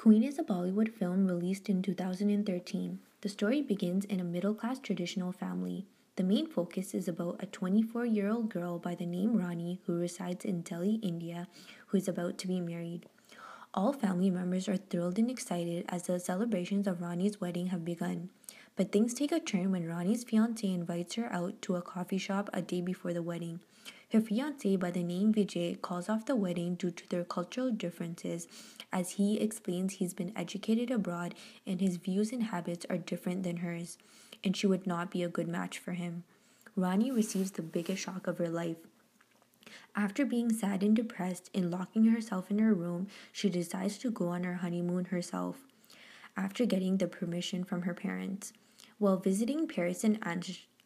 Queen is a Bollywood film released in 2013. The story begins in a middle class traditional family. The main focus is about a 24-year-old girl by the name Rani who resides in Delhi, India, who is about to be married. All family members are thrilled and excited as the celebrations of Rani's wedding have begun. But things take a turn when Rani's fiancé invites her out to a coffee shop a day before the wedding. Her fiancé by the name Vijay calls off the wedding due to their cultural differences, as he explains he's been educated abroad and his views and habits are different than hers, and she would not be a good match for him. Rani receives the biggest shock of her life. After being sad and depressed and locking herself in her room, she decides to go on her honeymoon herself, after getting the permission from her parents. While visiting Paris and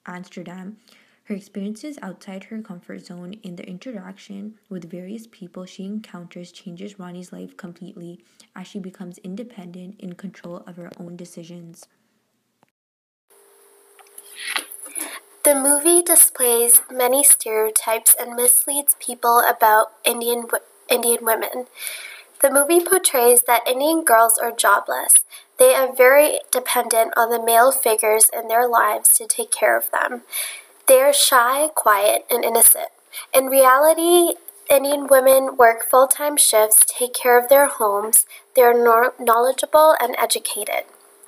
Amsterdam, her experiences outside her comfort zone and the interaction with various people she encounters changes Rani's life completely as she becomes independent in control of her own decisions. The movie displays many stereotypes and misleads people about Indian women. The movie portrays that Indian girls are jobless. They are very dependent on the male figures in their lives to take care of them. They are shy, quiet, and innocent. In reality, Indian women work full-time shifts, take care of their homes. They are knowledgeable and educated.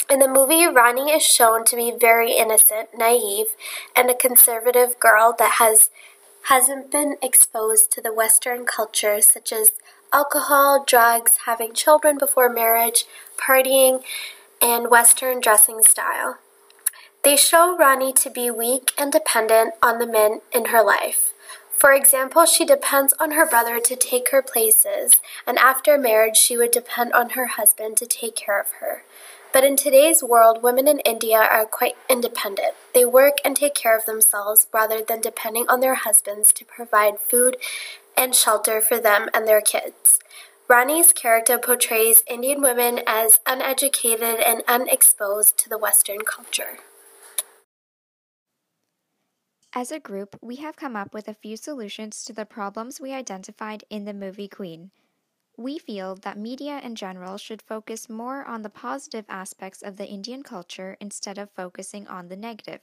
In the movie, Rani is shown to be very innocent, naive, and a conservative girl that hasn't been exposed to the Western culture such as alcohol, drugs, having children before marriage, partying, and Western dressing style. They show Rani to be weak and dependent on the men in her life. For example, she depends on her brother to take her places, and after marriage she would depend on her husband to take care of her. But in today's world, women in India are quite independent. They work and take care of themselves rather than depending on their husbands to provide food and shelter for them and their kids. Rani's character portrays Indian women as uneducated and unexposed to the Western culture. As a group, we have come up with a few solutions to the problems we identified in the movie Queen. We feel that media in general should focus more on the positive aspects of the Indian culture instead of focusing on the negative.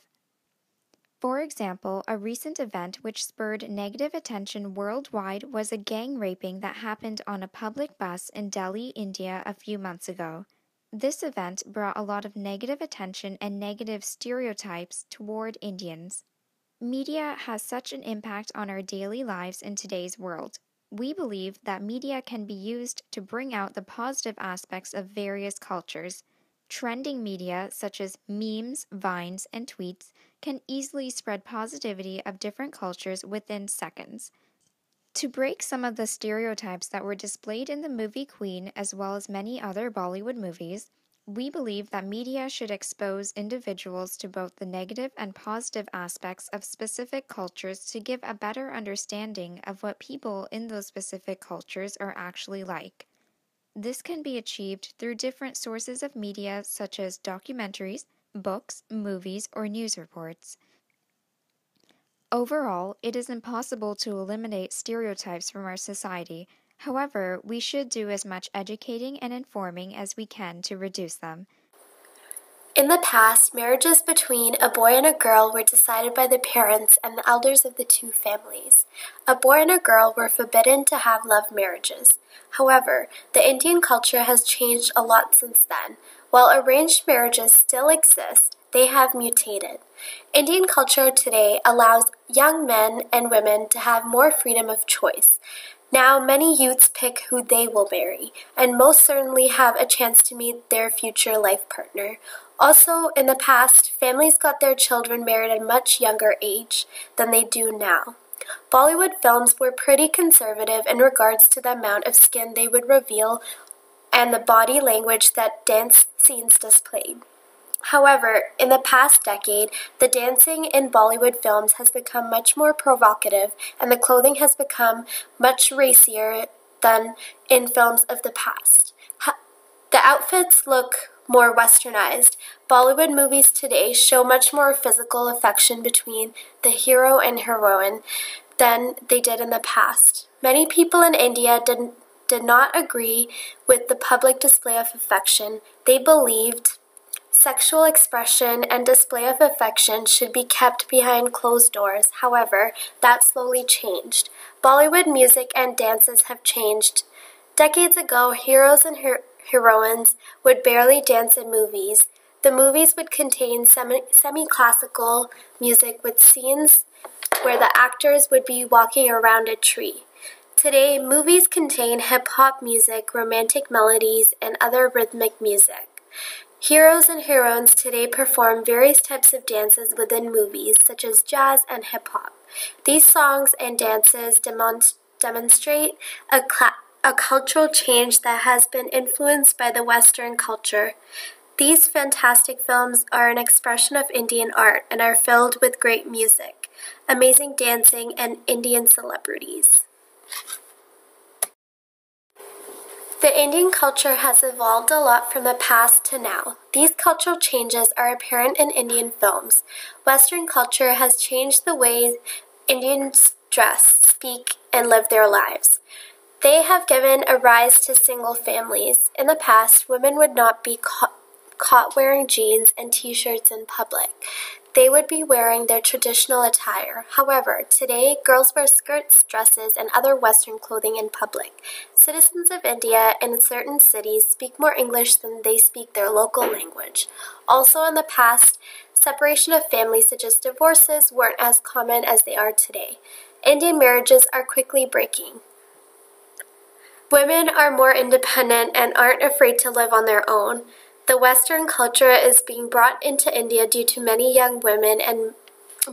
For example, a recent event which spurred negative attention worldwide was a gang raping that happened on a public bus in Delhi, India a few months ago. This event brought a lot of negative attention and negative stereotypes toward Indians. Media has such an impact on our daily lives in today's world. We believe that media can be used to bring out the positive aspects of various cultures. Trending media, such as memes, vines, and tweets, can easily spread positivity of different cultures within seconds. To break some of the stereotypes that were displayed in the movie Queen as well as many other Bollywood movies, we believe that media should expose individuals to both the negative and positive aspects of specific cultures to give a better understanding of what people in those specific cultures are actually like. This can be achieved through different sources of media such as documentaries, books, movies, or news reports. Overall, it is impossible to eliminate stereotypes from our society. However, we should do as much educating and informing as we can to reduce them. In the past, marriages between a boy and a girl were decided by the parents and the elders of the two families. A boy and a girl were forbidden to have love marriages. However, the Indian culture has changed a lot since then. While arranged marriages still exist, they have mutated. Indian culture today allows young men and women to have more freedom of choice. Now, many youths pick who they will marry, and most certainly have a chance to meet their future life partner. Also, in the past, families got their children married at a much younger age than they do now. Bollywood films were pretty conservative in regards to the amount of skin they would reveal and the body language that dance scenes displayed. However, in the past decade, the dancing in Bollywood films has become much more provocative and the clothing has become much racier than in films of the past. The outfits look more westernized. Bollywood movies today show much more physical affection between the hero and heroine than they did in the past. Many people in India did not agree with the public display of affection. They believed sexual expression and display of affection should be kept behind closed doors. However, that slowly changed. Bollywood music and dances have changed. Decades ago, heroes and heroines would barely dance in movies. The movies would contain semi-classical music with scenes where the actors would be walking around a tree. Today, movies contain hip-hop music, romantic melodies, and other rhythmic music. Heroes and heroines today perform various types of dances within movies, such as jazz and hip-hop. These songs and dances demonstrate a cultural change that has been influenced by the Western culture. These fantastic films are an expression of Indian art and are filled with great music, amazing dancing, and Indian celebrities. The Indian culture has evolved a lot from the past to now. These cultural changes are apparent in Indian films. Western culture has changed the way Indians dress, speak, and live their lives. They have given a rise to single families. In the past, women would not be caught wearing jeans and t-shirts in public. They would be wearing their traditional attire. However, today, girls wear skirts, dresses, and other Western clothing in public. Citizens of India in certain cities speak more English than they speak their local language. Also, in the past, separation of families such as divorces weren't as common as they are today. Indian marriages are quickly breaking. Women are more independent and aren't afraid to live on their own. The Western culture is being brought into India due to many young women and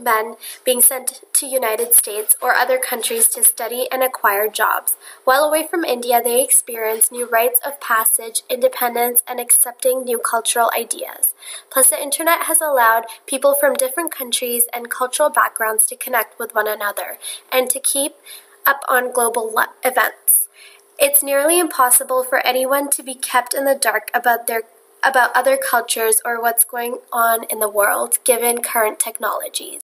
men being sent to United States or other countries to study and acquire jobs. While away from India, they experience new rites of passage, independence, and accepting new cultural ideas. Plus, the internet has allowed people from different countries and cultural backgrounds to connect with one another and to keep up on global events. It's nearly impossible for anyone to be kept in the dark about other cultures or what's going on in the world, given current technologies.